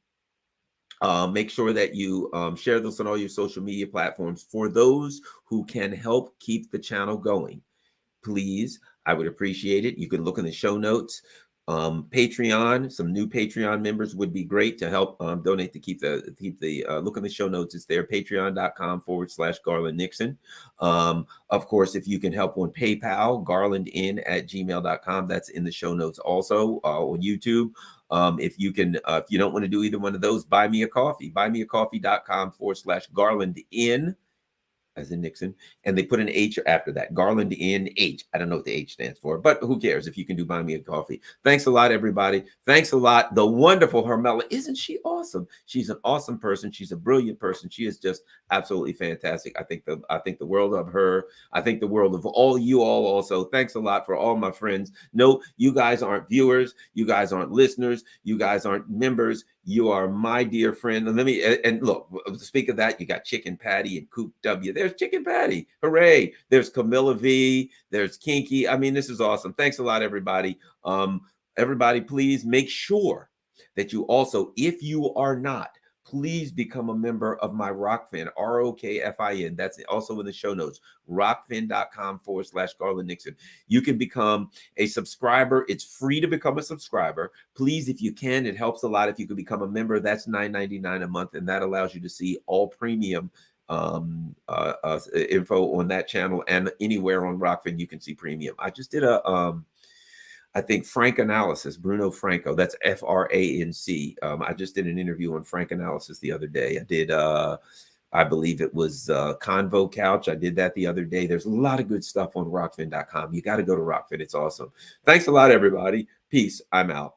Make sure that you share this on all your social media platforms. For those who can help keep the channel going, please, I would appreciate it. You can look in the show notes. Patreon, some new Patreon members would be great to help donate to keep the look in the show notes. It's there, patreon.com/Garland Nixon. Of course, if you can help on PayPal, garlandin@gmail.com. That's in the show notes also on YouTube. If you don't want to do either one of those, buy me a coffee, buymeacoffee.com/GarlandN, as in Nixon, and they put an H after that, Garland in H. I don't know what the H stands for, but who cares if you can do buy me a coffee. Thanks a lot, everybody. Thanks a lot. The wonderful Hermela. Isn't she awesome? She's an awesome person. She's a brilliant person. She is just absolutely fantastic. I think the world of her. I think the world of all you all also. Thanks a lot for all my friends. No, you guys aren't viewers. You guys aren't listeners. You guys aren't members. You are my dear friend. And look, speak of that, you got Chicken Patty and Coop W. There's Chicken Patty. Hooray. There's Camilla V. There's Kinky. I mean, this is awesome. Thanks a lot, everybody. Everybody, please make sure that you also, if you are not, please become a member of my Rockfin, ROKFIN. That's also in the show notes, rockfin.com/Garland Nixon. You can become a subscriber. It's free to become a subscriber. Please, if you can, it helps a lot if you could become a member. That's $9.99 a month, and that allows you to see all premium info on that channel, and anywhere on Rockfin you can see premium. I just did a I think Frank Analysis, Bruno Franco, that's FRANC. I just did an interview on Frank Analysis the other day. I did I believe it was Convo Couch. I did that the other day. There's a lot of good stuff on rockfin.com. You got to go to Rockfin. It's awesome. Thanks a lot, everybody. Peace. I'm out.